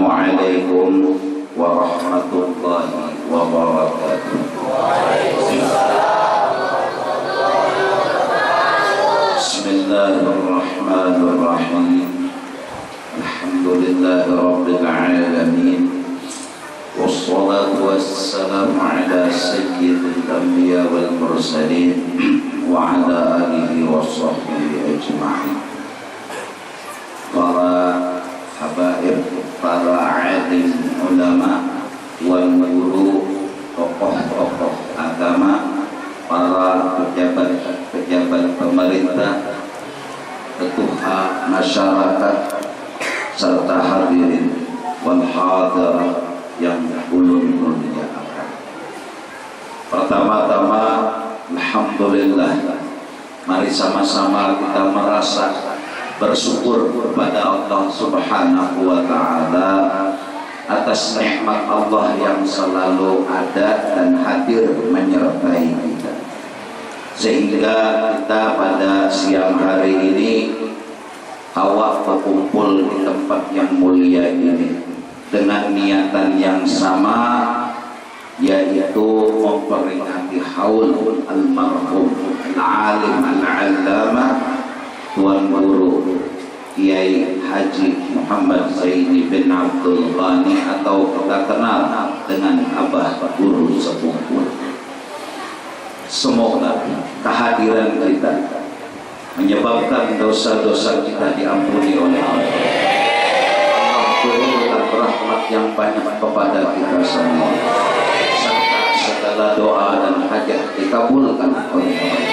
Assalamualaikum warahmatullahi wabarakatuh. Bismillahirrahmanirrahim. Alhamdulillahi rabbil alamin. Wassalatu wassalamu ala sayyidil anbiya wal mursalin wa ala alihi wa sahbihi ajma'in. Para habaib, para alim ulama wal guru, tokoh-tokoh agama, para pejabat pemerintah, ketua masyarakat, serta hadirin wal hadirat yang ulun muliakan. Pertama-tama, alhamdulillah, mari sama-sama kita merasa bersyukur kepada Allah Subhanahu wa Ta'ala atas nikmat Allah yang selalu ada dan hadir menyertai kita, sehingga kita pada siang hari ini awak berkumpul di tempat yang mulia ini dengan niatan yang sama, yaitu memperingati haul almarhum al-alim al-allamah Tuan Guru Kiai Haji Muhammad Zaini bin Abdul Ghani, atau kita kenal dengan Abah Guru Sepuh. Semoga kehadiran kita menyebabkan dosa-dosa kita diampuni oleh Allah. Turunkan rahmat yang banyak kepada kita semua, serta segala doa dan hajat dikabulkan oleh Allah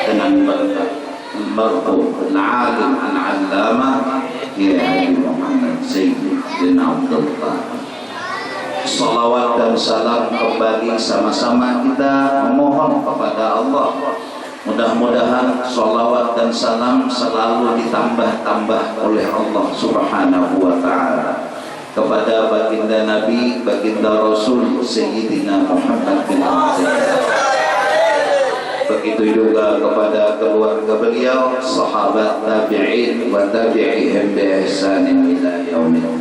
dengan berkat marhum al-alim al-allamah Kiai Haji Muhammad Zaini bin Abdul Ghani. Salawat dan salam kembali sama-sama kita memohon kepada Allah. Mudah-mudahan salawat dan salam selalu ditambah-tambah oleh Allah Subhanahu wa Ta'ala kepada baginda Nabi, baginda Rasul Sayyidina Muhammad bin Abdullah. Begitu juga kepada keluarga beliau, sahabat tabi'in wa tabi'ihim bi ihsanin ila yaumil.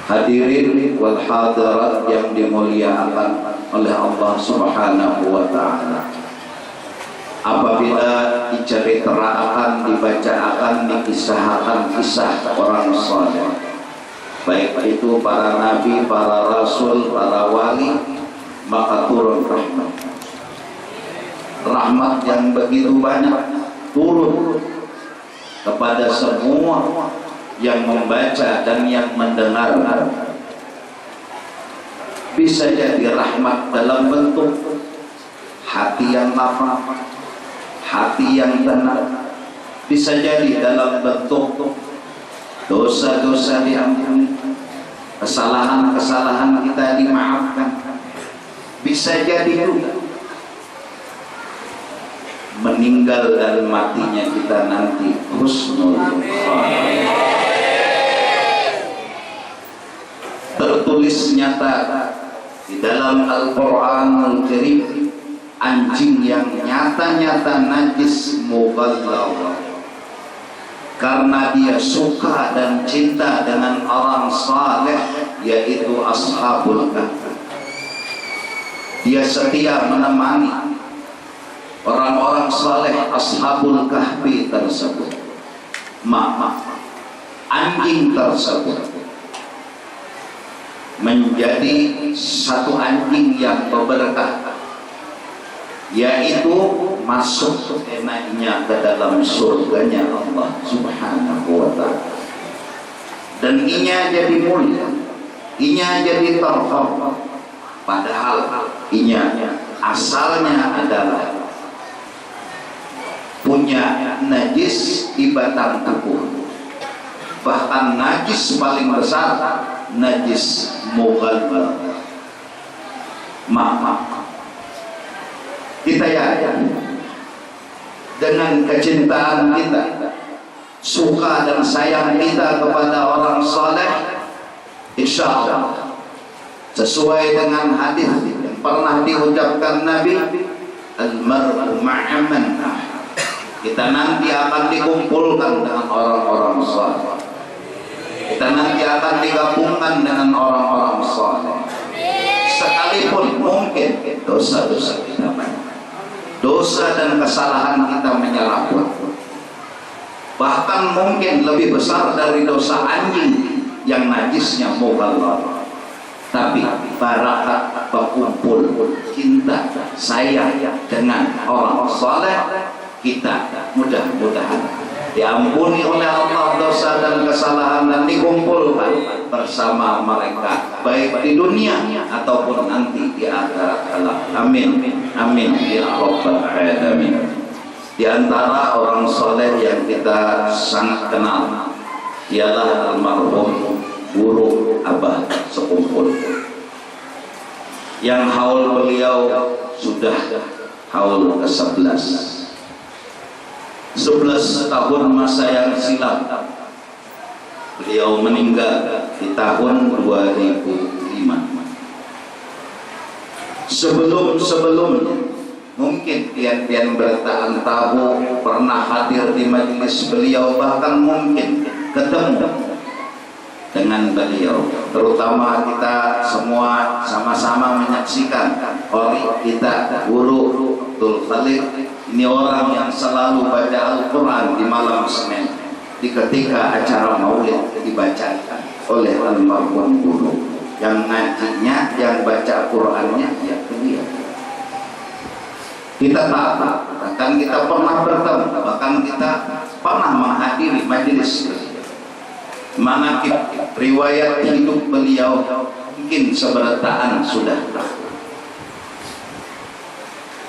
Hadirin wal hadirat yang dimuliakan oleh Allah Subhanahu wa Ta'ala, apabila diceritakan, dibacakan, dikisahkan kisah orang saleh, baik itu para nabi, para rasul, para wali, maka turun rahmat yang begitu banyak turun kepada semua yang membaca dan yang mendengar. Bisa jadi rahmat dalam bentuk hati yang lapang, hati yang tenang. Bisa jadi dalam bentuk dosa-dosa diampuni, kesalahan-kesalahan kita dimaafkan. Bisa jadi juga meninggal dan matinya kita nanti husnul khatimah. Tertulis nyata di dalam Al-Quranul Karim, anjing yang nyata-nyata najis mughalladh karena dia suka dan cinta dengan orang saleh, yaitu Ashabul Kahfi. Dia setia menemani orang-orang saleh Ashabul Kahfi tersebut. Anjing tersebut menjadi satu anjing yang berberkah, yaitu masuk enaknya ke dalam surganya Allah Subhanahu wa Ta'ala. Dan inya jadi mulia, inya jadi terhormat, padahal inya asalnya adalah punya najis di batang tubuh. Bahkan najis paling besar, najis mughalladh. Kita yakin dengan kecintaan kita, suka dan sayang kita kepada orang saleh, insya Allah sesuai dengan hadis yang pernah diucapkan Nabi, al-mar'u ma'aman Kita nanti akan dikumpulkan dengan orang-orang saleh. Kita nanti akan digabungkan dengan orang-orang saleh. Sekalipun mungkin dosa-dosa kita banyak, dosa dan kesalahan kita menyeraput, bahkan mungkin lebih besar dari dosa anjing yang najisnya mughalladh. Tapi barakat berkumpul cinta sayang dengan orang saleh, kita mudah-mudahan diampuni oleh Allah dosa dan kesalahan dan dikumpulkan bersama mereka baik di dunia ataupun nanti di akhirat kelak. Amin amin ya rabbal alamin. Di antara orang saleh yang kita sangat kenal ialah almarhum guru Abah Sekumpul, yang haul beliau sudah haul ke-11 tahun masa yang silam. Beliau meninggal di tahun 2005. Sebelumnya mungkin pian-pian bertaan tahu pernah hadir di majelis beliau, bahkan mungkin ketemu dengan beliau. Terutama kita semua sama-sama menyaksikan oleh kita guru Abdul Khalid. Ini orang yang selalu baca Al-Quran di malam Senin, di ketika acara maulid dibacakan oleh almarhum guru. Yang ngajinya, yang baca Qurannya ya beliau. Kita tahu, bahkan kita pernah bertemu, bahkan kita pernah menghadiri majelis beliau. Manaqib riwayat hidup beliau mungkin seberataan sudah.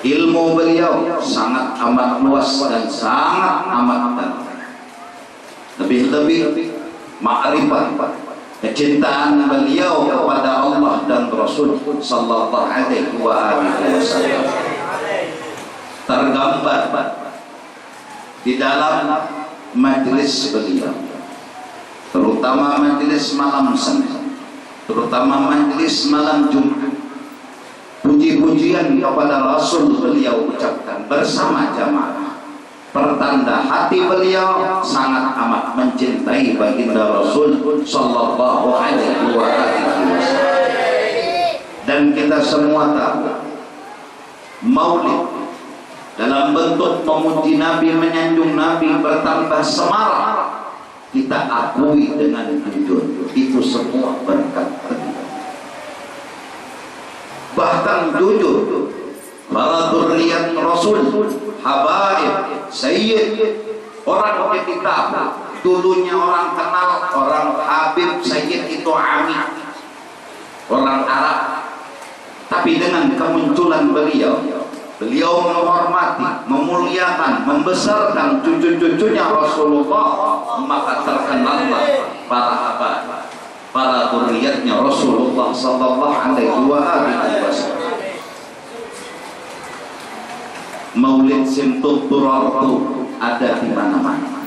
Ilmu beliau sangat amat luas dan sangat amat dalam. Lebih-lebih ma'rifat, kecintaan beliau kepada Allah dan Rasul sallallahu alaihi wasallam tergambar di dalam majelis beliau, terutama majelis malam Senin, terutama majelis malam Jumat. Puji-pujian kepada Rasul beliau ucapkan bersama jamaah, pertanda hati beliau sangat amat mencintai baginda Rasul sallallahu alaihi wasallam. Dan kita semua tahu maulid dalam bentuk memuji Nabi, menyanjung Nabi, bertambah semarak. Kita akui dengan jujur, itu semua berkat beliau. Bahkan jujur, para dzurriyyat Rasul, habaib, sayyid, orang yang kita dulunya orang kenal, orang habib, sayyid itu ami, orang Arab. Tapi dengan kemunculan beliau menghormati, memuliakan, membesarkan cucu-cucunya Rasulullah, maka terkenallah para habaib, para dzurriyyatnya Rasulullah sallallahu alaihi wasallam. Maulid Simtud Durar itu ada di mana-mana.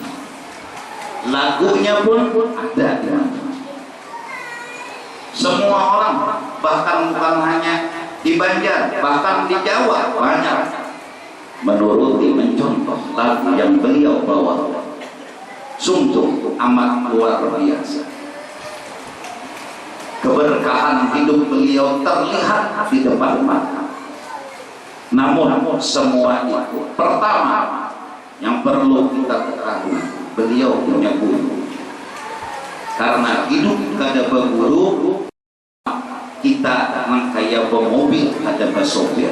Lagunya pun ada di mana-mana. Semua orang, bahkan bukan hanya di Banjar, bahkan di Jawa banyak menuruti, mencontoh lagu yang beliau bawa. Sungguh amat luar biasa. Keberkahan hidup beliau terlihat di depan mata. Namun semua itu, pertama yang perlu kita ketahui, beliau punya guru. Karena hidup kada berguru, kita mengkaya pemobil ada basopir.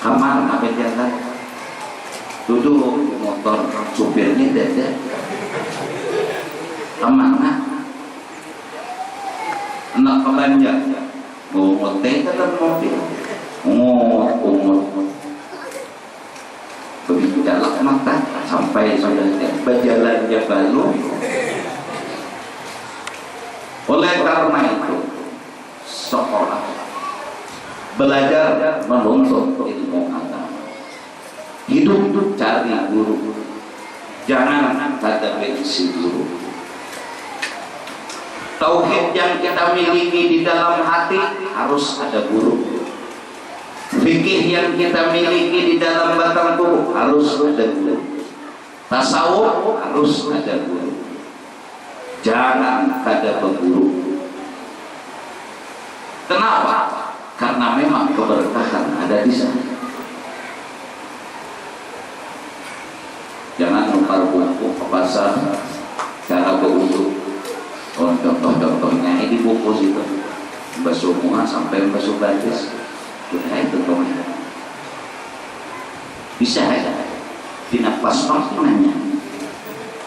Kamar apa jalan? Duduk motor supirnya dada. Amanah. Anak kebanjak mau ngotek dalam mobil, umut begitu galak mata sampai sudah berjalan balu. Oleh karena itu, sekolah belajar menuntut ilmu agama, hidup cari guru, jangan kata benci guru. Tauhid yang kita miliki di dalam hati harus ada guru. Fikih yang kita miliki di dalam batang tubuh harus ada guru. Tasawuf harus ada guru. Jangan ada pemburu. Kenapa? Karena memang keberkahan ada di sana. Jangan nukar buku ke pasar cara berwudu. Contoh-contohnya ini buku situ. Basuh muka sampai basuh batis. Sudah itu teman. Bisa ya? Tidak pas maknanya.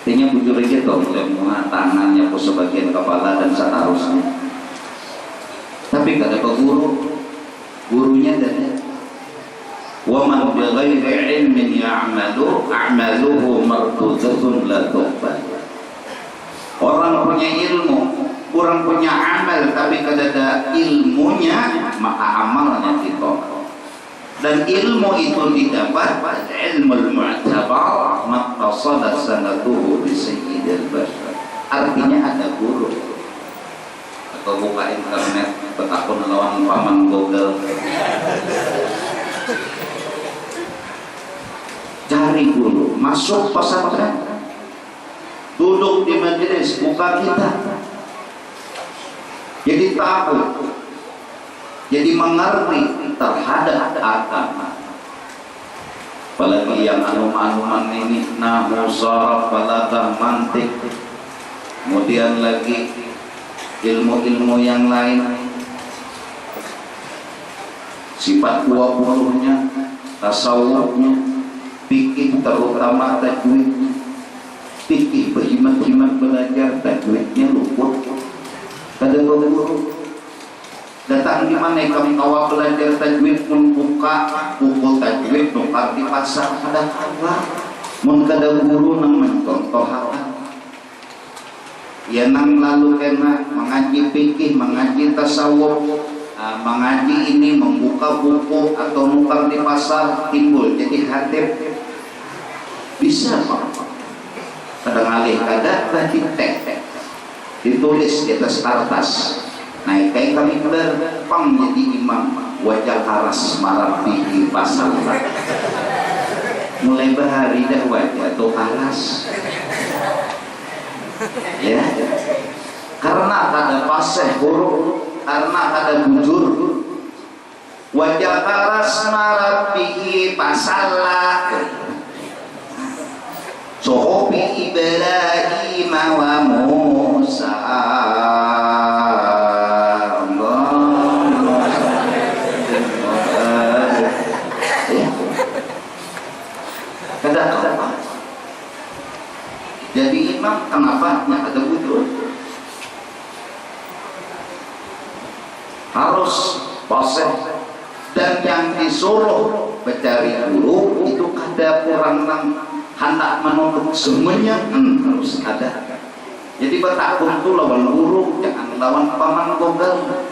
Artinya bujur aja dong, lemah tangannya ke sebagian kepala dan seterusnya. Tapi kata Pak Guru, gurunya dari wa man bi ghairi ilmin ya'malu a'maluhu mardudatun la tuqbal. Orang punya ilmu, orang punya amal tapi kada ada ilmunya, maka amalnya ditolak. Dan ilmu itu didapat ilmu mu'tabar maqasada sanatuhu bi sayyidil bashar. Artinya ada guru. Atau buka internet betakun lawan paman Google. Cari guru, masuk pesantren. Duduk di majelis, buka kitab. Jadi tahu. Jadi mengerti terhadap agama. Apalagi yang anum-anuman ini nahu saraf balaghah mantik. Kemudian lagi ilmu-ilmu yang lain. Sifat 20-nya, tasawufnya, fikih terutama tajwid. Fikih berjimat-jimat belajar tajwidnya luput. Kada guru. Datang di mana kami awal belajar tajwid membuka buku tajwid nukar di pasar ada kalah mun kada guru nang mencontohakan ya nang lalu kena mengaji fikih mengaji tasawuf mengaji ini membuka buku atau nukar di pasar timbul jadi hatib bisa Pak kadang alih kada tadi tek ditulis di atas kertas. Naik kayak kami berpang jadi imam wajah aras marabihi pasal mulai bahari dah wajah atau aras ya karena ada paseh huruf karena ada bujur wajah aras marabihi pasal sohobi Ibrahim wa Musa jadi imam kenapa ada wujud harus paseh dan yang disuruh mencari guru itu kada kurang hendak menuntut semuanya harus ada jadi betakun tu lawan guru jangan lawan paman Google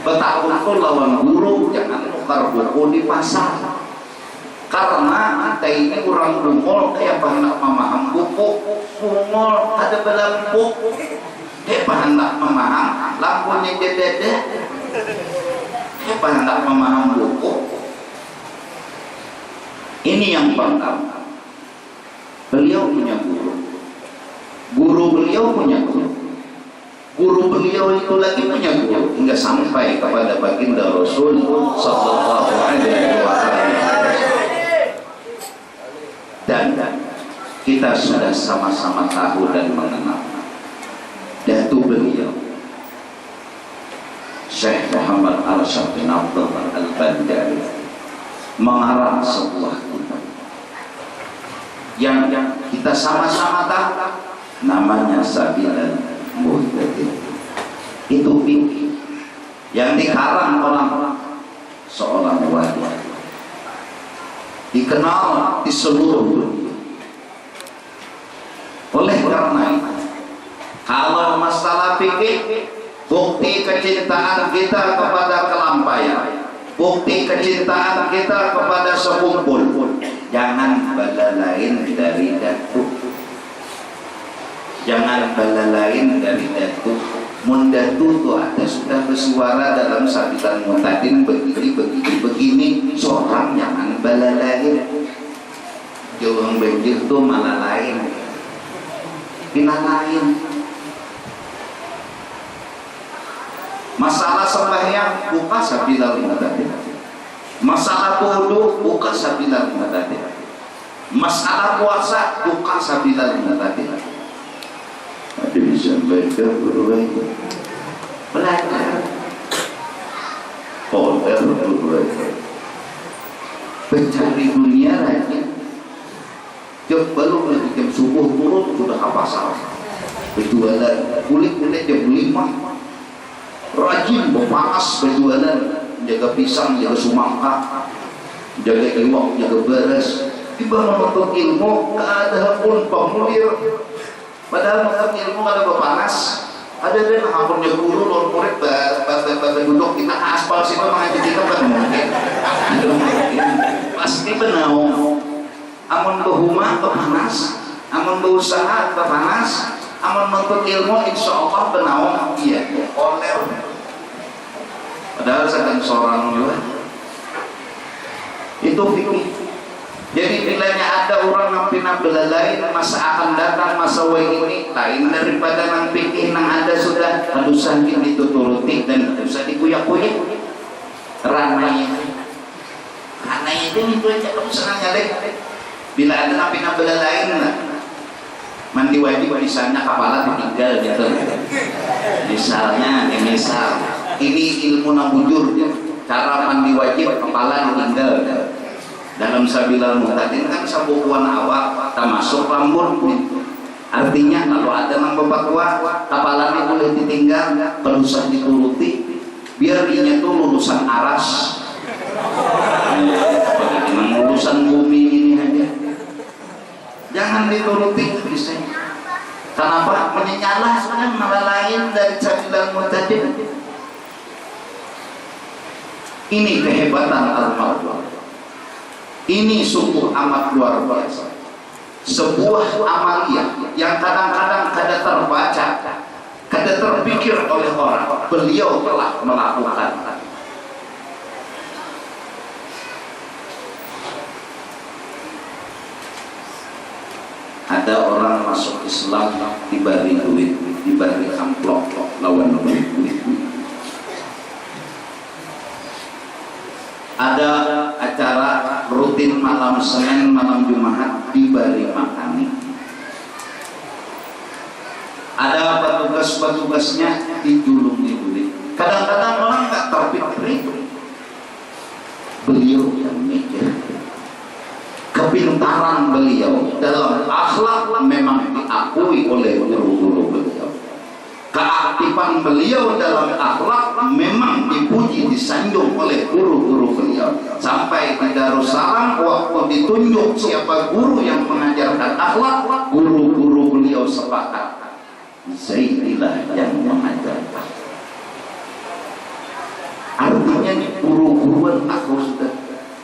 betakun tu lawan guru jangan tukar buku di pasar karena kita ini orang bungol kayak hendak memaham buku bungol ada berlampuk kayak hendak memaham lampunya dede kayak hendak memaham buku ini yang pertama beliau punya guru beliau punya guru beliau itu lagi punya guru hingga sampai kepada baginda Rasul sallallahu alaihi wasallam. Dan kita sudah sama-sama tahu dan mengenal datu beliau Syekh Muhammad Arsyad bin Abdullah Al-Bandari mengarang sebuah kitab yang kita sama-sama tahu namanya Sabilal Muhtadin. Itu fikih yang dikarang oleh seorang wali dikenal di seluruh dunia. Oleh karena itu, kalau masalah fikih, bukti kecintaan kita kepada kelampaian, bukti kecintaan kita kepada sekumpul, jangan bala lain dari datu, jangan bala lain dari datu. Mundatu tuh ada sudah bersuara dalam sabitan mutadin begini seorang jangan balalain. Jauh banjir tuh malah lain, pindah lain. Masalah sembahyang buka sabilal mutadin. Masalah wudu buka sabilal mutadin. Masalah puasa buka sabilal mutadin. Ada bisa baca berbaik belajar berbaik mencari dunia lagi. Jam baru lagi jam subuh turun sudah apa salah berjualan kulit jam 5 rajin berpanas berjualan jaga pisang jaga sumangka jaga iwak jaga beres tiba menuntut ilmu keadaan pun pemulir. Padahal menurut ilmu ada berpanas, ada yang hampurnya guru lor murid duduk kita aspal sih mengaji kita kan mungkin, pasti benau. Amun berhumah berpanas, amun berusaha berpanas, amun menuntut ilmu insya Allah benau iya oleh. Padahal sedang seorang juga itu fikih. Jadi bilanya ada orang yang pina belalai masa akan datang masa ini lain daripada nang pikir nang ada sudah usah itu turuti dan usah dikuyak-kuyak ranai itu aja kamu senang nyalek bila ada nang pina belalai mandi wajib misalnya kepala ditinggal gitu misalnya misal ini ilmu nang bujur cara mandi wajib kepala ditinggal dalam sabilal mutadin kan sabukuan awak termasuk rambut artinya kalau ada nang berfatwa kapalannya boleh ditinggal perusah dituruti biar dia tuh lulusan aras dengan lulusan bumi ini aja jangan dituruti bisa kenapa menyalah sebenarnya malah lain dari sabilal mutadin. Ini kehebatan al-marwah. Ini sungguh amat luar biasa. Sebuah amaliyah yang kadang-kadang kada terbaca, kada terpikir oleh orang. Beliau telah melakukan. Ada orang masuk Islam diberi duit, diberi amplop lawan duit. Ada acara rutin malam Senin, malam Jumat diberi makan. Ada petugas-petugasnya dijulung di duit. Kadang-kadang orang nggak terpikir. Beliau yang mikir. Kepintaran beliau dalam akhlak memang diakui oleh guru-guru beliau. Keaktifan beliau dalam akhlak memang dipuji disanjung oleh guru-guru beliau. Sampai di Darussalam waktu ditunjuk siapa guru yang mengajarkan akhlak, guru-guru beliau sepakat Zaidilah yang mengajarkan. Artinya guru-guruan aku sudah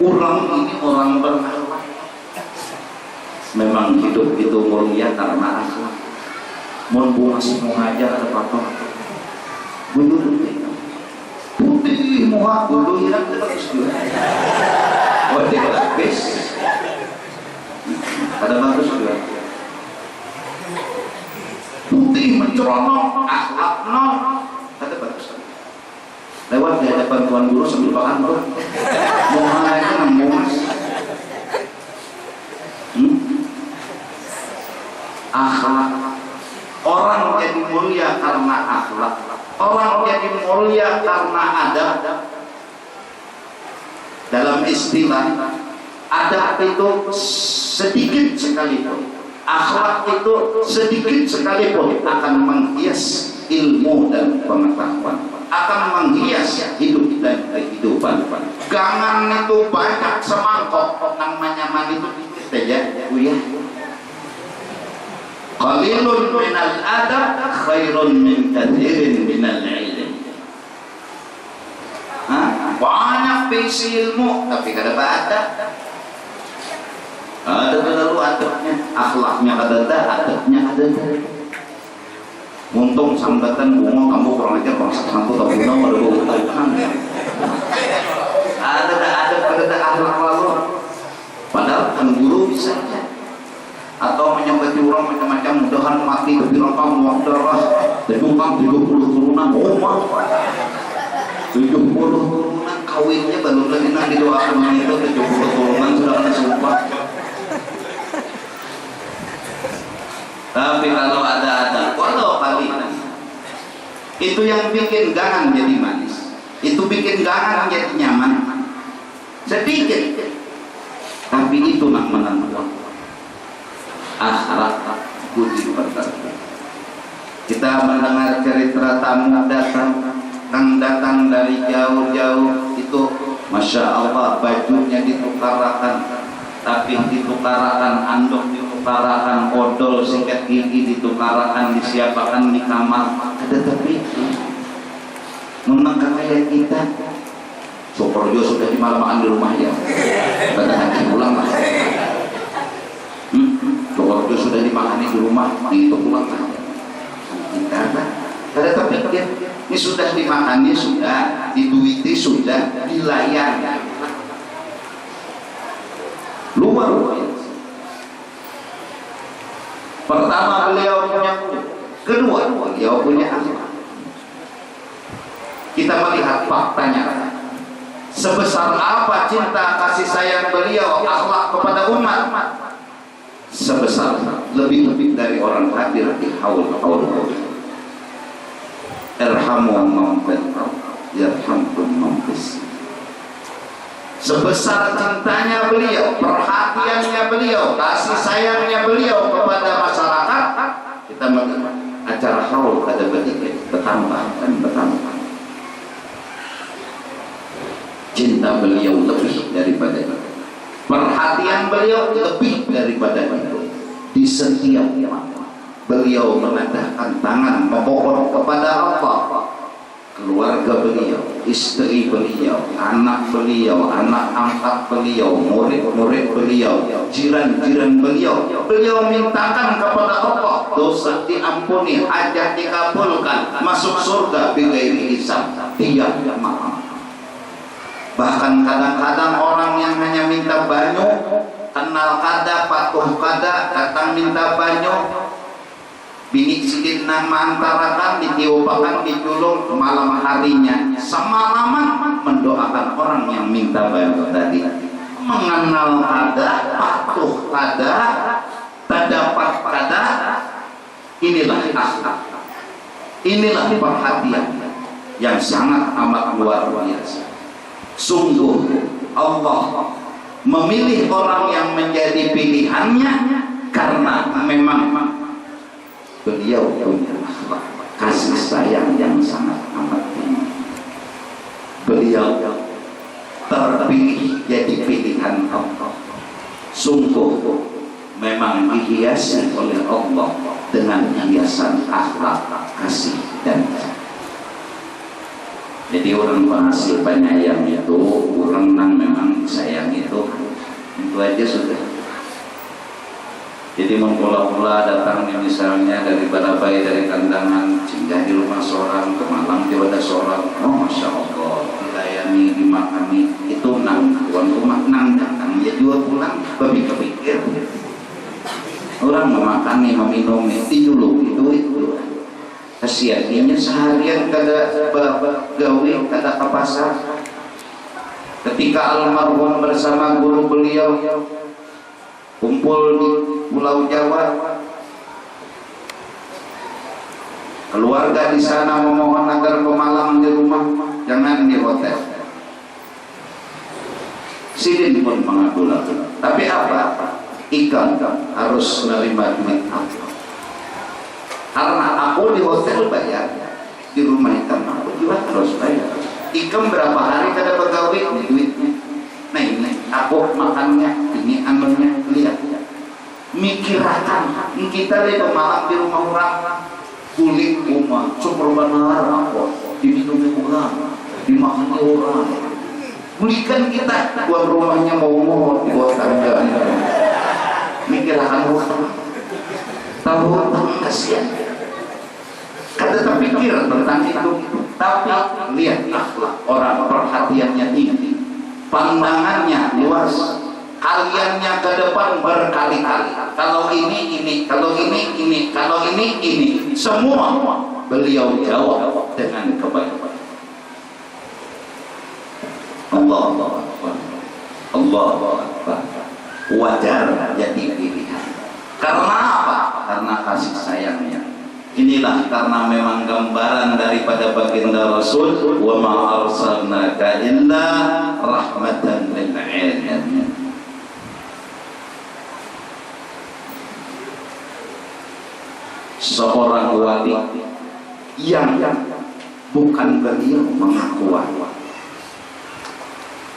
orang ini orang berakhlak. Memang hidup itu mulia karena akhlak. Mau masih mau ngajar ada apa-apa bulu putih muha bulu hilang terus juga wajib habis ada bagus juga putih menceronok akhlak ada bagus lewat di hadapan tuan guru sambil makan bro muha itu nembus akhlak. Orang jadi mulia karena akhlak. Orang jadi mulia karena adab. Dalam istilah adab itu sedikit sekalipun, akhlak itu sedikit sekalipun akan menghias ilmu dan pengetahuan, akan menghias hidup dan kehidupan. Gangan itu banyak semangkok namanya mandi itu saja ya. Qalilun minal adab khairun min katsirin minal ilm. Banyak bisi ilmu tapi kada ada. Ada terlalu adabnya, akhlaknya kada ada, adabnya ada. untung sambatan bunga kamu kurang ajar bangsa satu tak guna ada bau utang ada akhlak lalu padahal kan guru bisa atau menyambati orang macam-macam mudahan mati tapi rangkam waktu darah dan tukang 70 turunan 70 turunan kawinnya baru lagi nanti doakan itu 70 turunan sudah kena sumpah. Tapi kalau ada walau kali itu yang bikin gangan jadi manis, itu bikin gangan jadi nyaman sedikit, tapi itu nak menentukan akhlak budi pekerti. Kita mendengar cerita tamu datang dari jauh-jauh itu, masya Allah bajunya ditukarakan, tapi ditukarakan anduk, ditukarakan odol, sikat gigi ditukarakan, disiapakan di kamar. Ada tapi memang kayak kita Soporjo sudah dimalamaan di rumah ya, pada hati pulang lah. Soporjo sudah dimakani di rumah, itu pulang lah. Kita ada tapi ini sudah dimakani, sudah diduiti, sudah dilayani. Luar biasa. Pertama beliau punya, kedua beliau punya akhlak. Kita melihat faktanya, sebesar apa cinta kasih sayang beliau akhlak kepada umat, sebesar lebih dari orang hadir di haul. Irhamu man fil ardh yarhamkum man fis. Sebesar cintanya beliau, perhatiannya beliau, kasih sayangnya beliau kepada masyarakat, kita melihat acara haul ada bertambah dan bertambah. Cinta beliau lebih daripada itu, perhatian beliau lebih daripada itu. Di setiap beliau mengadahkan tangan memohon kepada Allah, keluarga beliau, istri beliau, anak beliau, anak angkat beliau, murid-murid beliau, jiran-jiran beliau. Beliau mintakan kepada Allah dosa diampuni, hajat dikabulkan, masuk surga bighairi hisab. Dia maaf. Bahkan kadang-kadang orang yang hanya minta banyu, kenal kada, patuh kada, datang minta banyu, bini sidin nama antarakan, ditiupakan, diculung malam harinya, semalaman mendoakan orang yang minta banyu tadi. Mengenal kada, patuh kada, terdapat kada, inilah akhlak, inilah perhatian yang sangat amat luar biasa. Sungguh Allah memilih orang yang menjadi pilihannya karena memang beliau punya akhlak kasih sayang yang sangat amat tinggi. Beliau terpilih jadi pilihan Allah. Sungguh memang dihiasi oleh Allah dengan hiasan akhlak kasih dan sayang. Jadi orang penghasil penyayang itu, orang yang memang sayang itu aja sudah. Jadi mempula-pula datang misalnya dari Balabai, dari Kandangan, singgah di rumah seorang, ke Malang di wadah seorang, oh masya Allah, dilayani, dimakani, itu nang tuan rumah nang datang, ya juga pulang, babi kepikir. Orang memakani, meminumi, dulu itu. Kasihannya seharian kada gawe, kada ke pasar. Ketika almarhum bersama guru beliau kumpul di Pulau Jawa, keluarga di sana memohon agar pemalam di rumah, jangan di hotel. Sidin pun mengabulkan. Tapi apa? Ikan harus menerima duit apa? Karena aku di hotel bayar, di rumah ikan aku juga harus bayar. Ikan berapa hari kada pegawai ini duitnya. Nah ini aku makannya, ini anunya, lihat. Mikirakan kita lihat malam di rumah orang, kulit rumah, super benar aku diminum orang, dimakan orang. Belikan kita buat rumahnya mau buat tangga. Mikirakan orang, tahu kasihan. ada terpikir tentang itu. Tapi lihat akhlak orang, perhatiannya tinggi, pandangannya luas, kaliannya ke depan berkali-kali. Kalau ini, kalau ini, kalau ini, semua beliau jawab dengan kebaikan. Allahu Akbar, Allahu Akbar. Wajar jadi pilihan. Karena apa? Karena kasih sayangnya. Inilah karena memang gambaran daripada baginda Rasul, wa ma arsalnaka illa rahmatan lil alamin. Seorang wali yang bukan beliau mengaku wali,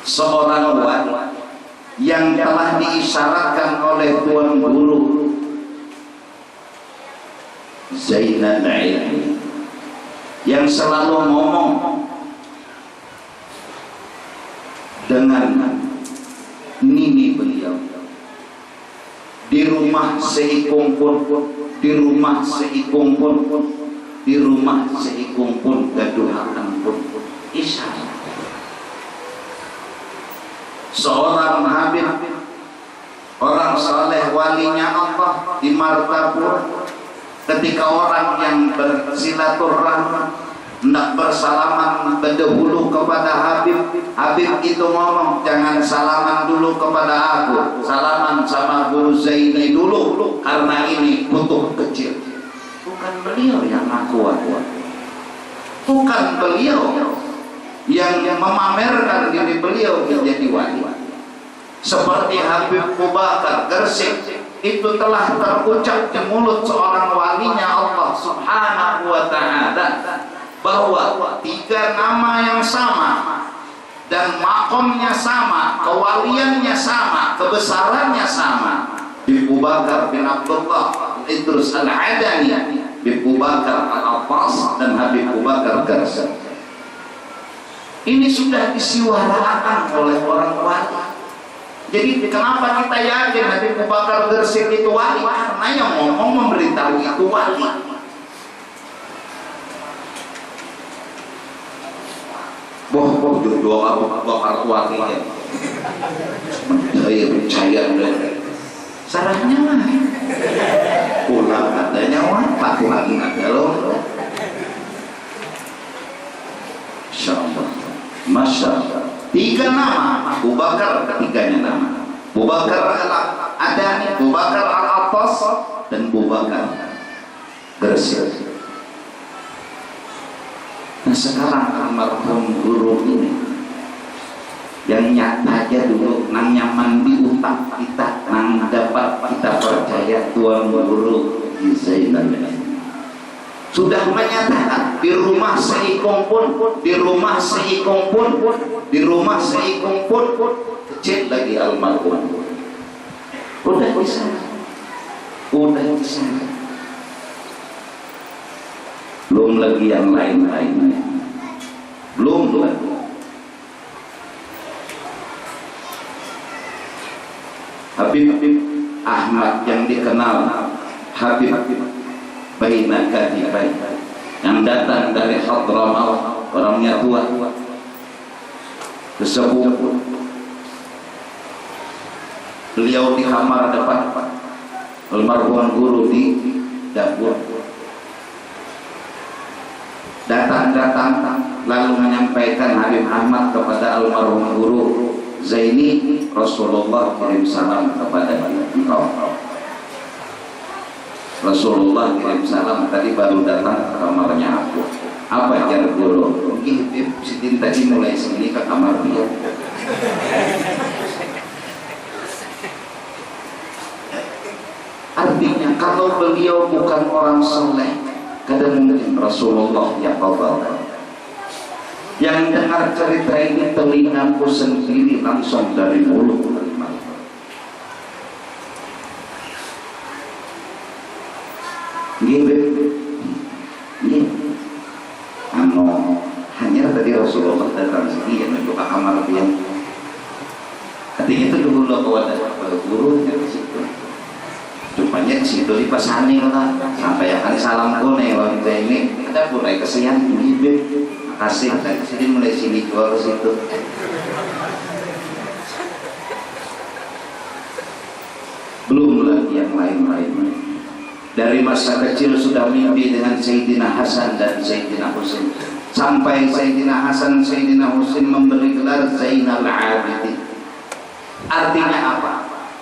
seorang wali yang telah diisyaratkan oleh Tuan Guru Zainal Ilmi, yang selalu ngomong dengan nini beliau, di rumah seikung pun, di rumah seikung pun, di rumah seikung pun, gaduhan pun isyarat. Seorang Habib, orang saleh walinya Allah di Martapura, ketika orang yang bersilaturahmi hendak bersalaman berdahulu kepada Habib, Habib itu ngomong, jangan salaman dulu kepada aku, salaman sama Guru Zaini dulu, karena ini butuh kecil. Bukan beliau yang ngaku, bukan beliau yang memamerkan diri beliau menjadi wali. Seperti Habib Abu Bakar Gersik, itu telah terucap di mulut seorang walinya Allah Subhanahu wa ta'ala, bahwa tiga nama yang sama dan makomnya sama, kewaliannya sama, kebesarannya sama. Abu Bakar bin Abdullah Idrus Al-Adani, Abu Bakar Al-Abbas, dan Habib Abu Bakar Gersik. Ini sudah disuarakan oleh orang wali. Jadi kenapa kita yakin Habib Abu Bakar Gersik itu wali? Karena yang ngomong memberitahu itu wali. Boh jodoh Abu Bakar wali ya. Saya percaya deh. Sarahnya mah. Pulang katanya wali lagi ada loh. Insyaallah. Masya Allah. Tiga nama Abu Bakar, ketiganya nama Abu Bakar Al-Adani, Abu Bakar Al-Abbas, dan Abu Bakar Gersik. Nah sekarang almarhum guru ini yang nyata aja dulu, nang nyaman di utak kita, nang dapat kita percaya Tuan Guru Zainal Ilmi sudah menyatakan di rumah seikung pun, di rumah seikung pun, di rumah seikung pun, kecil lagi almarhum. Udah bisa, udah bisa. Belum lagi yang lain-lainnya, belum lagi. Habib Ahmad yang dikenal Habib Baina Kadibai, yang datang dari Hadramaut, orangnya tua, sesepuh. Beliau di kamar depan, almarhum guru di dapur. Datang lalu menyampaikan Habib Ahmad kepada almarhum guru Zaini, Rasulullah kirim salam kepada engkau. Rasulullah kirim salam, tadi baru datang ke kamarnya aku. Apa jar guru? Mungkin Sidin tadi mulai sini ke kamar dia. Artinya kalau beliau bukan orang soleh, kadang mungkin Rasulullah ya Allah. Yang dengar cerita ini telingaku sendiri langsung dari mulut. Hanya tadi Rasulullah datang sini yang menuju ke kamar dia. Artinya itu dulu lo kepada guru di situ. Cumanya di situ dipasani lah, sampai akan salam kone orang ini ada mulai kesian ini makasih dan sini mulai sini jual ke situ. Belum lagi yang lain-lain. Dari masa kecil sudah mimpi dengan Sayyidina Hasan dan Sayyidina Husain, sampai Sayyidina Hasan Sayyidina Husain memberi gelar Zainal Abidin. Artinya apa?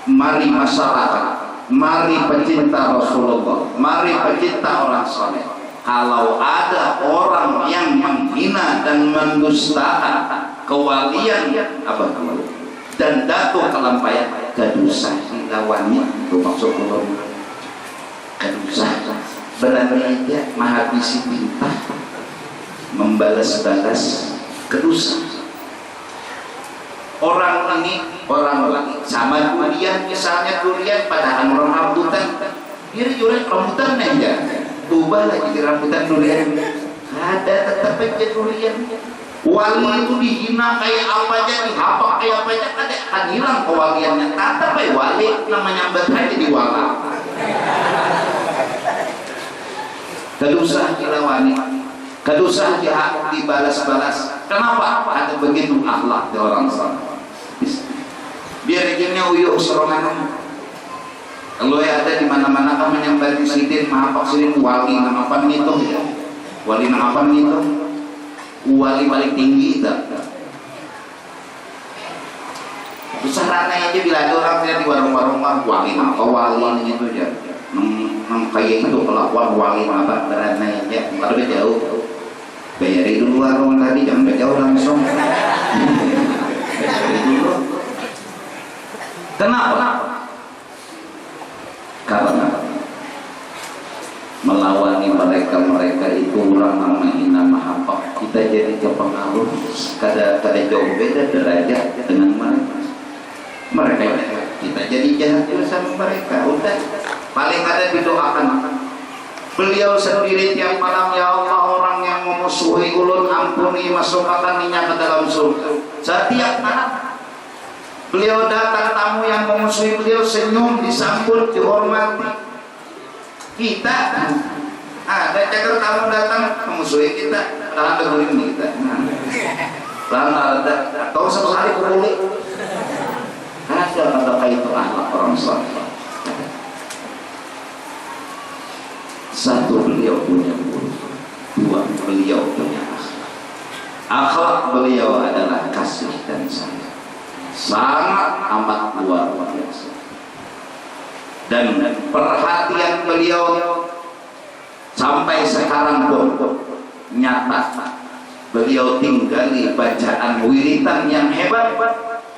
Mari masyarakat, mari pecinta Rasulullah, mari pecinta orang soleh. Kalau ada orang yang menghina dan mendustakan kewalian apa dan datuk kelampaian, gadusah lawannya itu maksud Allah. Gadusah berani dia menghabisi cinta, membalas-balas kedusa. Orang ini orang lagi sama durian, misalnya durian padahal orang rambutan, dia jual rambutan aja, ubah lagi di rambutan durian, ada tetap aja durian. Wali itu dihina kayak apa aja, dihapak kayak apa aja, kan hilang kewaliannya. Tetap aja wali namanya berarti di wala. Kedusah dilawani, kedusah dibalas-balas. Kenapa? Ada begitu akhlak di orang sana. Biar izinnya uyuk serongan. Kalau ada di mana-mana kan menyambar di sidin, maaf sidin wali nama apa gitu ya? Wali nama apa gitu? Wali paling tinggi itu. Syaratnya aja bila ada orang lihat di warung-warung wali apa wali gitu ya. Kayak itu kelakuan wali apa beratnya aja. Kalau jauh, bayari dulu warung tadi jangan jauh langsung. Bayari dulu. Kenapa? Karena melawani mereka itu orang menghina mahabbah, kita jadi kepengaruh, kada jauh beda derajat dengan mereka kita jadi jahat sama mereka. Udah paling ada didoakan. Beliau sendiri tiap malam, ya Allah, orang yang memusuhi ulun ampuni, masukkan minyak ke dalam surga. Setiap malam beliau datang, tamu yang memusuhi beliau senyum, disambut, dihormati. Kita ada cakar tamu datang memusuhi kita, lalu dengerin kita. Lalu ada atau sekali kulit. Ada kata itu akhlak orang soleh. Satu, beliau punya guru. Dua, beliau punya akhlak. Akhlak beliau adalah kasih dan sayang, sangat amat luar biasa. Dan perhatian beliau sampai sekarang pun nyata. Beliau tinggali bacaan wiritan yang hebat,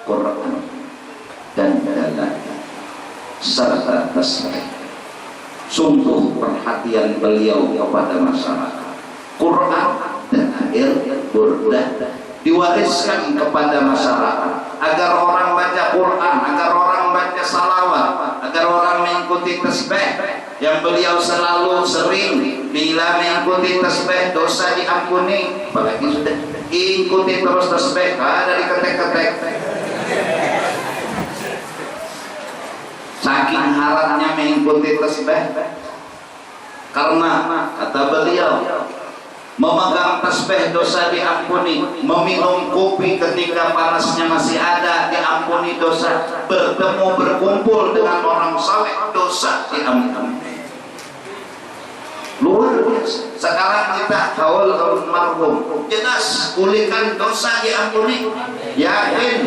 Quran dan dalil serta tasbih. Sungguh perhatian beliau kepada masyarakat. Quran dan air burdah diwariskan kepada masyarakat agar orang baca Quran, agar orang baca salawat, agar orang mengikuti tasbih yang beliau selalu sering bila mengikuti tasbih dosa diampuni. Apalagi sudah ikuti terus tasbih, ada diketek-ketek. Saking halatnya mengikuti tasbih, karena kata beliau, memegang tasbih dosa diampuni, meminum kopi ketika panasnya masih ada diampuni dosa, bertemu berkumpul dengan orang saleh dosa diampuni. Luar biasa. Sekarang kita haul marhum, jelas pulihkan dosa diampuni. Yakin?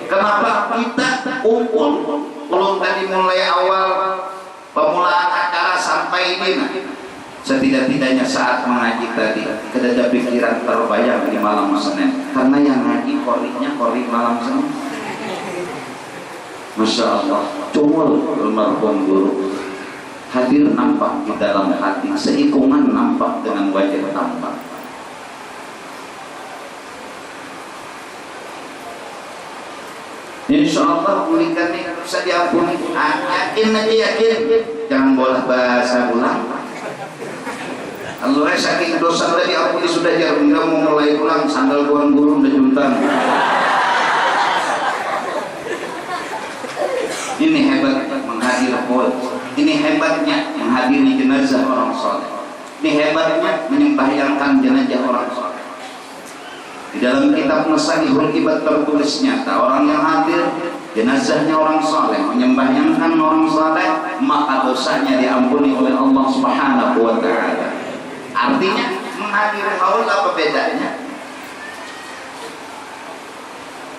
Kenapa kita kumpul? Belum tadi mulai awal pemulaan acara sampai ini. Setidak-tidaknya saat mengaji tadi ada pikiran terbayang di malam Senin, karena yang ngaji koriknya korik malam Senin. Masya Allah, cumul almarhum guru hadir nampak di dalam hati, seikungan nampak dengan wajah tampak. Insya Allah pulihkan ini bisa diampuni. Yakin aja, yakin, jangan bolah bahasa ulang. Allah saking dosa tadi ampuni sudah jarang mau mulai ulang sandal tuan guru udah juntang. Ini hebat menghadir Ini hebatnya menghadiri jenazah orang soleh. Ini hebatnya menyembahyangkan jenazah orang soleh. Di dalam kitab Masahihul Ibad tertulis nyata, orang yang hadir jenazahnya orang soleh, menyembahyangkan orang soleh, maka dosanya diampuni oleh Allah Subhanahu wa Ta'ala. Artinya menghadiri haul apa bedanya?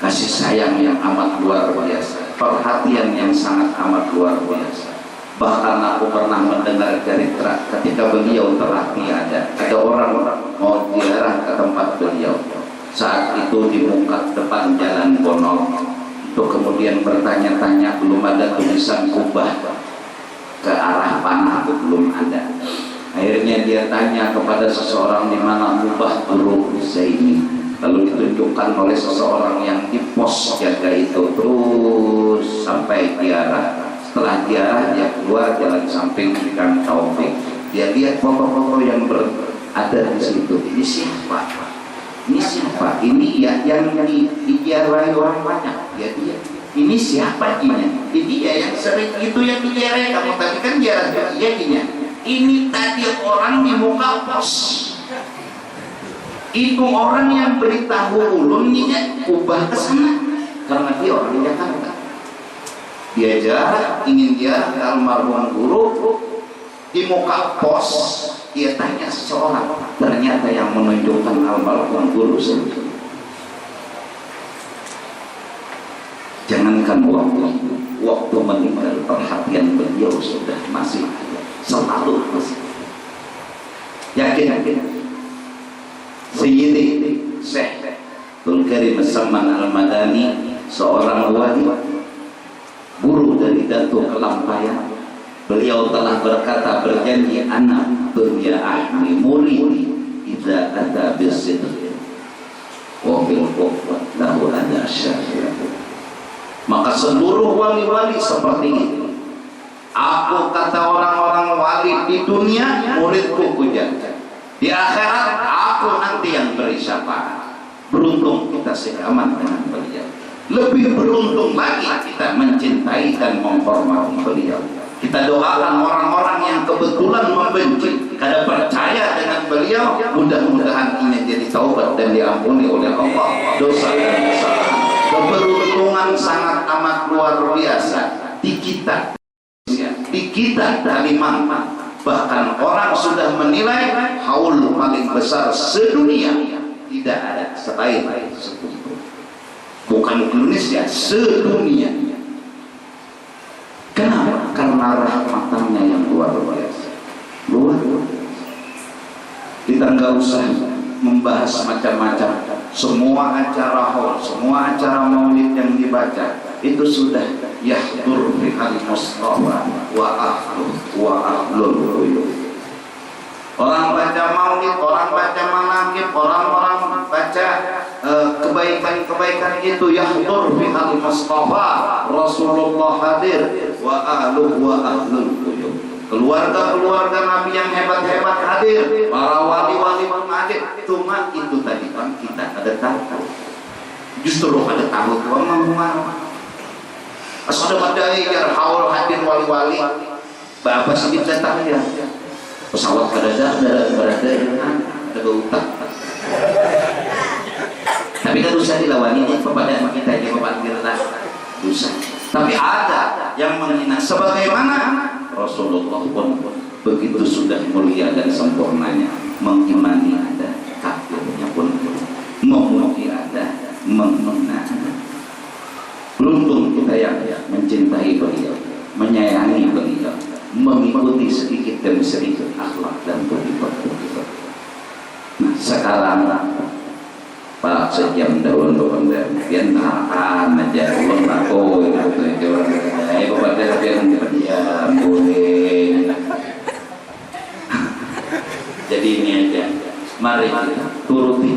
Kasih sayang yang amat luar biasa, perhatian yang sangat amat luar biasa. Bahkan aku pernah mendengar cerita ketika beliau telah tiada, ada orang mau diarah ke tempat beliau. Saat itu di muka depan jalan Bonol itu kemudian bertanya-tanya, belum ada tulisan kubah ke arah panah, belum ada. Akhirnya dia tanya kepada seseorang, di mana kubah Guru Zaini. Lalu ditunjukkan oleh seseorang yang di pos jaga itu, terus sampai diarah. Setelah diarah dia keluar jalan samping di Kang Taufik. Dia lihat foto-foto yang berada di situ. Ini siapa? Ini siapa? Ini ya yang diziarahi orang banyak. Ya dia. Ini siapa ini? Ini dia yang sering itu yang diziarahi. Kamu tadi kan ziarah dia gini. Ini tadi orang di muka pos. Itu orang yang beritahu ulunnya ubah ke sana karena dia orang Jakarta. Dia jarak ingin dia almarhum guru di muka pos. Dia tanya seseorang, ternyata yang menunjukkan almarhum guru sendiri. Jangankan waktu meninggal, perhatian beliau sudah masih selalu masih. Yakin. Sayyidi Syekh Abdul Karim As-Samman Al-Madani, seorang wali, guru dari Datuk Kelampayan. Beliau telah berkata, berjanji, anak dunya ahli murid idza ata bisidq wa bil qawwat lahu ada syafiyah. Maka seluruh wali-wali seperti itu. Aku, kata orang-orang wali di dunia, muridku kujaga. Di akhirat aku nanti yang beri syafaat. Beruntung kita seaman dengan beliau. Lebih beruntung lagi kita mencintai dan menghormati beliau. Kita doakan orang-orang yang kebetulan membenci, kada percaya dengan beliau, mudah-mudahan ini jadi taubat dan diampuni oleh Allah dosa dan kesalahan. Keberuntungan sangat amat luar biasa di kita Kalimantan. Bahkan orang sudah menilai haul paling besar sedunia tidak ada selain sekutu. Bukan Indonesia, sedunia. Kenapa? Karena rahmatannya yang luar biasa. Luar biasa. Kita nggak usah membahas macam-macam. Semua acara haul, semua acara maulid yang dibaca itu sudah yahdur bihal mustafa wa ahlul quyub. Orang baca maulid, orang baca manaqib, orang-orang baca kebaikan-kebaikan itu yahdur bihal mustafa, Rasulullah hadir, wa ahlul quyub. Keluarga-keluarga Nabi yang hebat-hebat hadir, para wali-wali pun hadir. Cuma itu tadi kan kita ada tahu. Justru ada tahu tuan mana. Asal ada yang haul hadir wali-wali. Bapak sedikit datang ya. Pesawat berada ada utang. Tapi kan usah dilawani kepada kita di Bapak Dirna. Usah. Tapi ada yang menghina sebagaimana Rasulullah pun begitu sudah mulia dan sempurnanya, mengimani ada, kafirnya pun memuji ada, menghina ada. Beruntung kita yang mencintai beliau, menyayangi beliau, mengikuti sedikit demi sedikit akhlak dan budi pekerti. Nah sekarang Pak sejam dahulu kemudian akan aja ulun aku itu kepada yang ya boleh. Jadi ini aja, mari kita turuti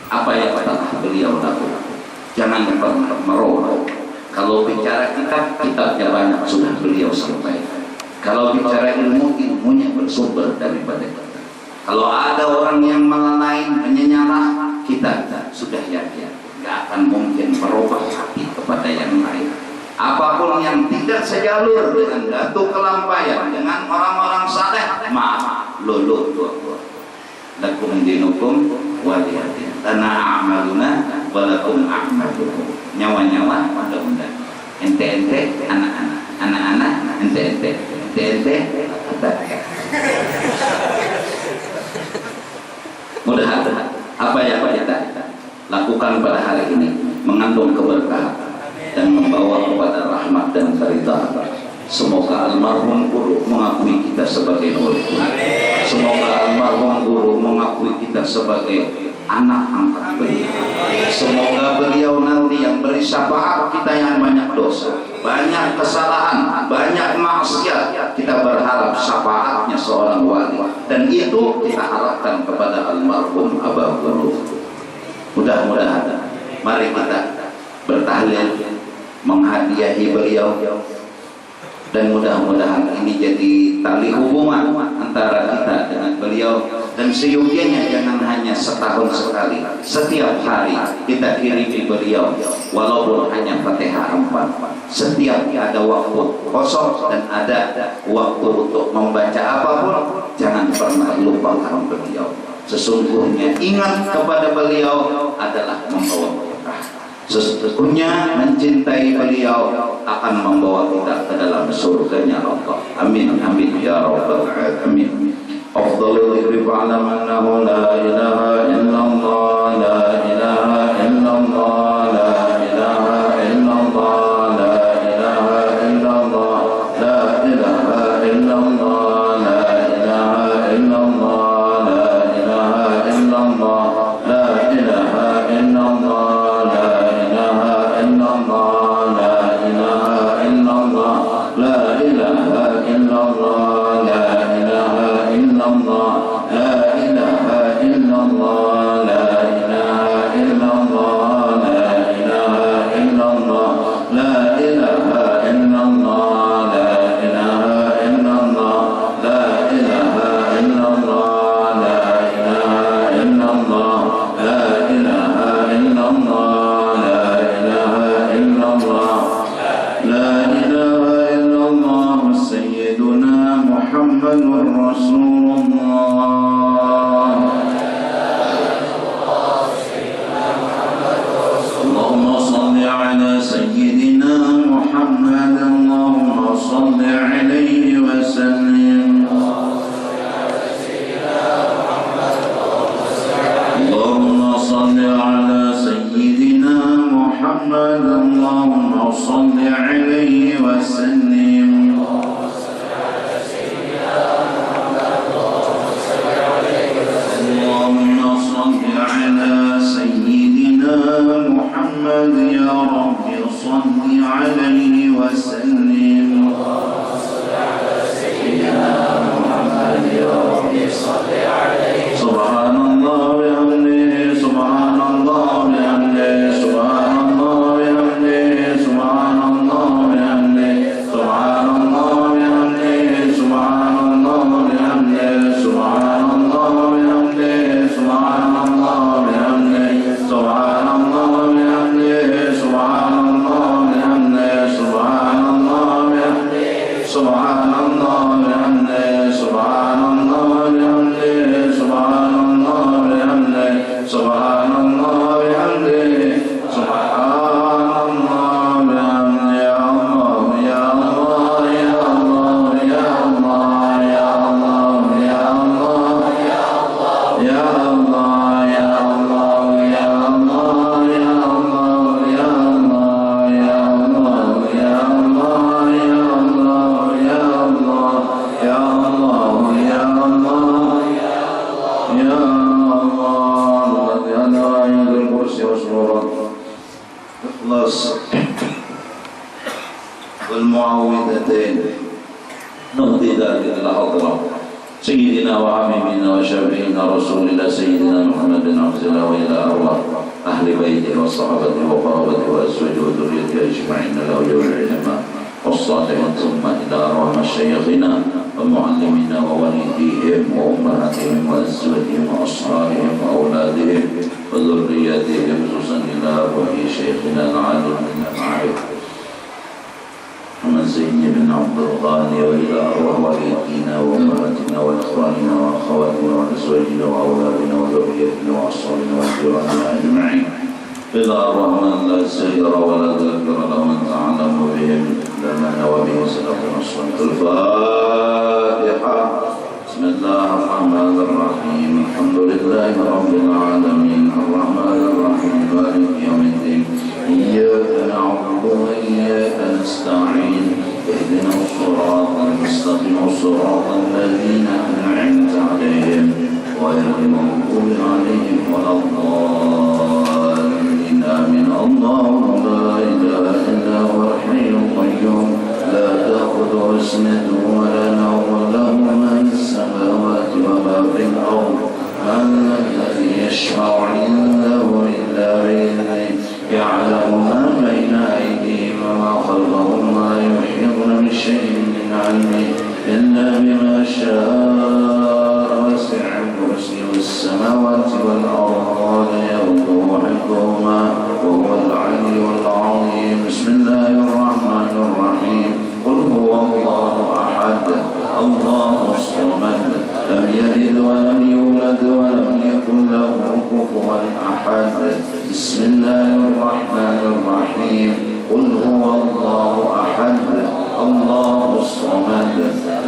apa yang telah beliau lakukan. Jangan pernah merokok. Kalau bicara kitabnya banyak sudah beliau sampaikan. Kalau bicara ilmunya bersumber daripada kita. Kalau ada orang yang menyalah kita sudah yakin nggak akan mungkin merubah hati kepada yang lain. Apapun yang tidak saya sejalur dengan Datuk Kelampayan, dengan orang-orang saleh, maaf, luluh lakum dinukum waliyadin, tanah amaluna walakum a'malukum. Nyawa-nyawa mudah-mudahan ente-ente, anak-anak ente-ente mudah-mudahan apa yang kita lakukan pada hari ini mengandung keberkahan dan membawa kepada rahmat dan keridhaan. Semoga almarhum guru mengakui kita sebagai murid. Semoga almarhum guru mengakui kita sebagai anak angkat beliau. Semoga beliau nanti yang beri syafaat kita yang banyak dosa, banyak kesalahan, banyak maksiat, kita berharap syafaatnya seorang wali, dan itu kita harapkan kepada almarhum Abah Guru. Mudah-mudahan mari kita bertahlil menghadiahi beliau, dan mudah-mudahan ini jadi tali hubungan antara kita dengan beliau, dan seyogianya jangan hanya setahun sekali, setiap hari kita kirimi beliau walaupun hanya Fatihah 4. Setiap ada waktu kosong dan ada waktu untuk membaca apapun, jangan pernah lupakan beliau. Sesungguhnya ingat kepada beliau adalah membawa berkah. Sesungguhnya mencintai beliau akan membawa kita ke dalam surganya Allah. Amin amin ya rabbal alamin. Afdhalul dzikri fa'lam annahu la ilaha illallah, la ilaha illallah, la ilaha illallah, la ilaha illallah, la ilaha illallah, la ilaha illallah, la ilaha illallah, la ilaha illallah. والمعوذتين نهدي ذلك الحضرة سيدنا وحبيبنا وشفيعنا رسول الله سيدنا محمد عبد الله وإلى أرواح أهل بيته وصحبه وقرابته وأزواجه وذريته أجمعين له يوم العلماء والصالحين ثم إلى أرواح مشايخنا ومعلمينا ووالديهم وأمهاتهم وأزواجهم وأصحابهم وأولادهم وذرياتهم خصوصا إلى أرواح شيخنا العالم من المعارف سيدنا بن عبد الغني وإلى أرواح والدينا وأمهاتنا وإخواننا وأخواتنا وأزواجنا وأولادنا وذريتنا وأصحابنا وجيراننا أجمعين إلى أرواح من لا سير ولا ذكر له من تعلم بهم لنا وبه سلامنا الصلاة الفاتحة. بسم الله الرحمن الرحيم. الحمد لله رب العالمين الرحمن الرحيم مالك يوم الدين إياك نعبد وإياك نستعين اهدنا الصراط المستقيم صراط الذين أنعمت عليهم غير المغضوب عليهم ولا الضالين آمين. الله لا إله إلا هو الحي القيوم لا تأخذه سنة ولا نوم له ما في السماوات وما في الأرض من الذي يشفع عنده إلا بإذنه يعلم ما بين أيديهم وما خلفهم لا يحيطون بشيء من علمه إلا بما شاء وسع كرسيه السماوات والأرض ولا يؤوده حفظهما وهو العلي العظيم. بسم الله الرحمن الرحيم. قل هو الله أحد الله الصمد لم يلد ولم يولد ولم يكن له كفوا أحد. بسم الله الرحمن الرحيم. قل هو الله أحد الله الصمد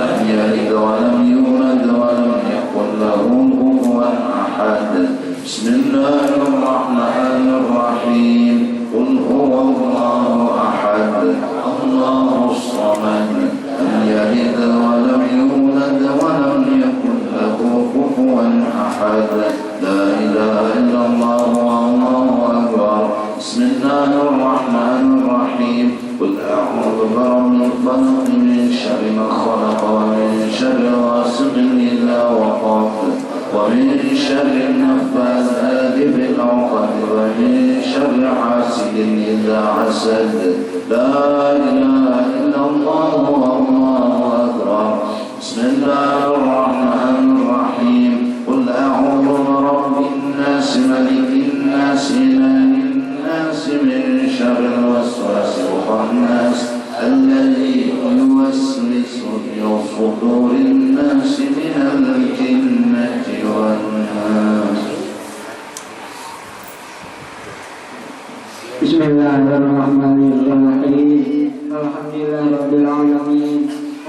لم يلد ولم يولد ولم يكن له كفوا أحد. بسم الله الرحمن الرحيم. قل هو الله أحد الله الصمد لم يلد ولم يولد ولم يكن له كفوا أحد. لا إله إلا الله والله أكبر. بسم الله الرحمن الرحيم. قل أعوذ برب الفلق من شر ما خلق ومن شر غاسق إذا وقب ومن شر النفاثات في العقد ومن شر حاسد إذا حسد. لا إله إلا الله والله أكبر. بسم الله الرحمن الرحيم. قل أعوذ برب الناس ملك الناس إله الناس من شر الوسواس الخناس الذي يوسوس في صدور الناس من الجنة والناس. بسم الله الرحمن الرحيم. الحمد لله رب العالمين.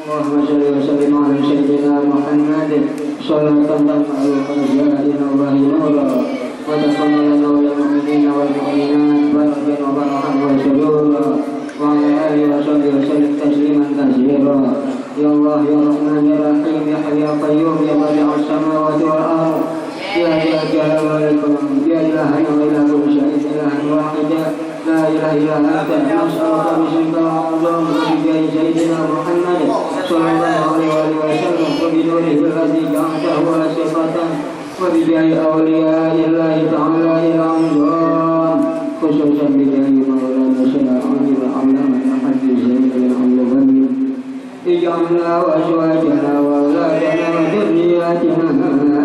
اللهم صل وسلم على سيدنا محمد صلاة تنفع قلوبنا وظاهرنا وتكون لنا وللمؤمنين والمؤمنات فرجا وفرحا وسرورا وعلى آله وصحبه وسلم تسليما كثيرا. يا الله يا رحمن يا رحيم يا حي يا قيوم يا بديع السماوات والأرض يا ذا الجلال والإكرام يا إلهنا وإله كل شيء إله واحدا لا إله إلا أنت نسألك باسمك الأعظم وبجاه سيدنا محمد صلى الله عليه وسلم وبنوره الذي جعلته واسطة وبجاه أولياء الله تعالى إلى أنظام خصوصا بجاه مولانا سيدنا العلامة المحدث سيدنا الغني اجعلنا وأزواجنا وأولادنا وذرياتنا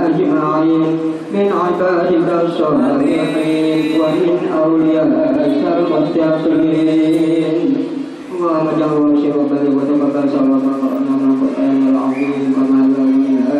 أجمعين من عبادك الصالحين ومن أوليائك المتقين. اللهم اجعل واشربنا وتقبل صلاة قرآننا من القرآن العظيم وما لا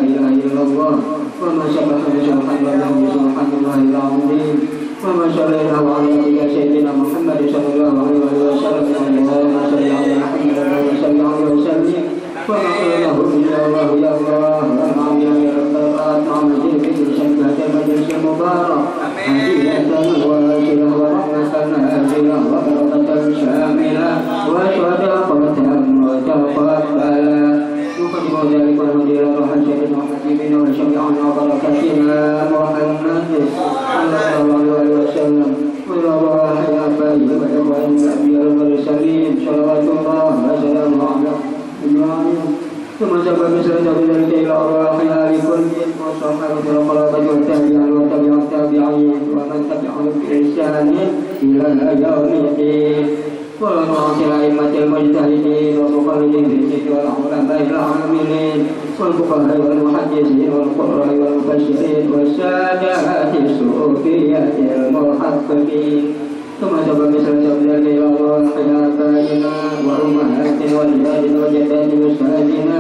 إله إلا الله وما سبحانه سبحان الله سبحان الله العظيم وما صلينا على سيدنا محمد صلى الله عليه وسلم. اللهم صل على محمد وصلى عليه وسلم وما قله إلا الله يا الله والعافية يا رب العالمين. مع مجيء في شمس المجلس المبارك هدية واسعة ورحمة نازلة وبركة شاملة وصدقة متقبلة نقدم ذلك ونودي روح سيدنا وحبيبنا وشفيعنا وبركاتنا محمد صلى الله عليه وسلم وإلى روح آبائه وإخوان الأنبياء والمرسلين صلوات الله وسلامه عليه ثم سبب سرده ذلك إلى أرواح آل كل وصحابة القرابة والتابعين وتبع التابعين ومن تبعهم بإحسان إلى يوم الدين. والمعاصي الأئمة المجتهدين والمقلدين في الذكر والعلماء العاملين والفقهاء والمحدثين والقراء والمفسرين والسادات الصوفية المحققين ثم سبب ذلك إلى الله آبائنا وأمهاتنا والجدات وجدات أستاذنا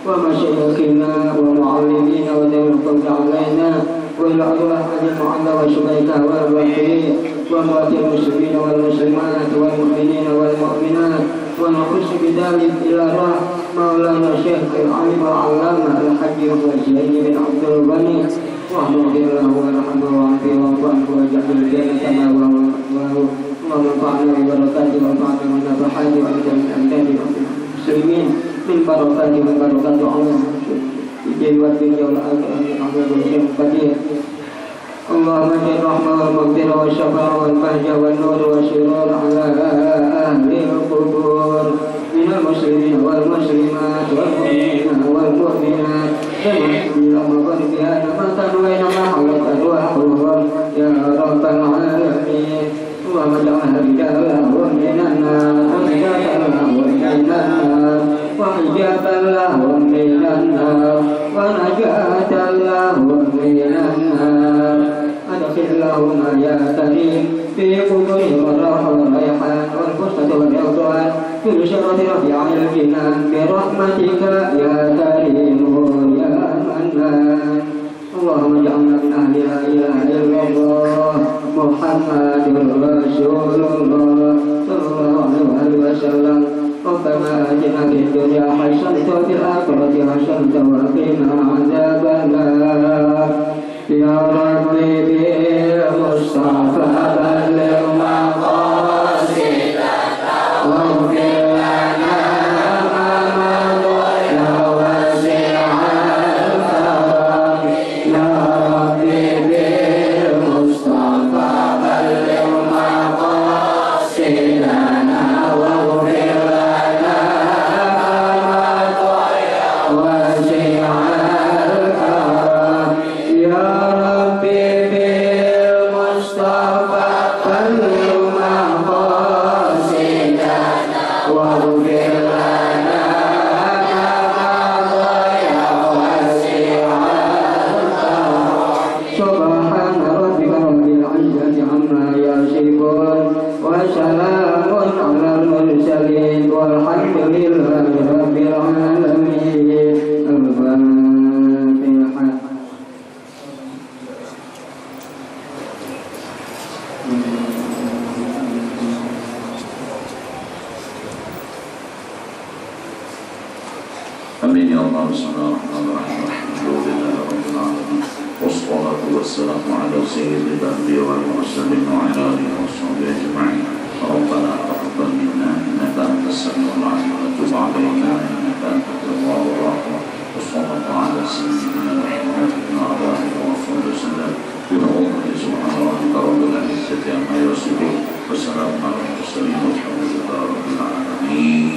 ومشايخنا ومعلمينا وذوي الفضل علينا وإلى أرواح المعلى وشبيكها والوحيد وأموات المسلمين والمسلمات والمؤمنين والمؤمنات ونخص بذلك إلى روح مولانا الشيخ العليم العلامة الحج والزين بن عبد الغني واغفر له وارحمه وعافيه واعف عنه واجعل الجنة مأواه وانفعنا ببركاته وانفعنا بالنفحات وأنزل من أمداد المسلمين من بركات وبركات الله في جيوة الدنيا والآخرة أحمد الشيخ القدير اللهم اجعل الرحمة والمغفرة والشفاعة والبهجة والنور والسرور على أهل القبور من المسلمين والمسلمات والمؤمنين والمؤمنات اللهم بارك بها نفاتا وإنما حولت أرواحهم يا رب العالمين اللهم اجعلها رجالا من النار ونجاة لهم من النار وحجابا لهم من النار ونجاة لهم من النار أدخل اللهم يا كريم في قبورهم الروح والريحان والفسحة والرضوان في شرف رفيع الجنان برحمتك يا كريم يا منان اللهم اجعلنا من أهل لا إله إلا الله محمد رسول الله صلى الله عليه وسلم ربنا آتنا في الدنيا حسنة وفي الآخرة حسنة وقنا عذاب النار يا ربي بالمصطفى بلغ مقاصدنا واغفر لنا ما مضى يا واسع الكرم يا ربي بالمصطفى بلغ مقاصدنا واغفر لنا ما مضى يا واسع الكرم يا ربي بالمصطفى بلغ مقاصدنا واغفر لنا ما مضى يا واسع الكرم سبحان ربك رب العزة عما يصفون وسلام على المرسلين والحمد لله رب العالمين الفاتحة Amin ya Allah. Bismillahirrahmanirrahim. Alhamdulillah rabbil alamin. Wassalatu wassalamu ala sayyidil anbiya wal mursalin wa ala alihi washabbihi ajma'in. Rabbana taqabbal minna innaka antas samiul alim wa tub 'alaina innaka antat tawwabur rahim. Wassallallahu ala sayyidina Muhammadin wa ala alihi wa sahbihi wasallam. Bihamdihi subhana rabbika rabbil izzati amma yasifun. Wassalamu ala mursalin walhamdulillahi rabbil alamin.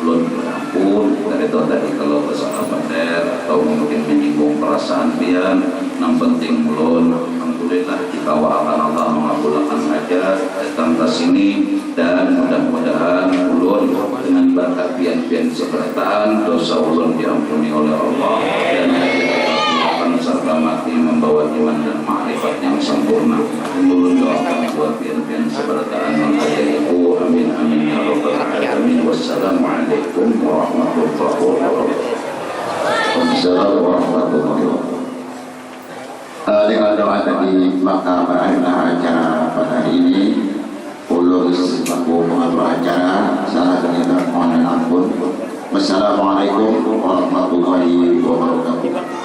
Belum ampun dari itu tadi kalau kesalahan benar atau mungkin menyinggung perasaan pian yang penting belum alhamdulillah kita akan Allah mengabulkan hajat datang ke sini dan mudah-mudahan ulun dengan berkat pian-pian sekertaan dosa ulun diampuni oleh Allah dan akan serta mati membawa iman dan makrifat yang sempurna. Ulun doakan buat pian-pian sekertaan menghadiri itu amin amin ya rabbal alamin. Wassalamualaikum warahmatullahi wabarakatuh. Wassalamualaikum warahmatullahi wabarakatuh. Dengan doa tadi maka berakhirlah acara pada hari ini. Ulun selaku pengatur acara salah ternyata mohon ampun. Wassalamualaikum warahmatullahi wabarakatuh.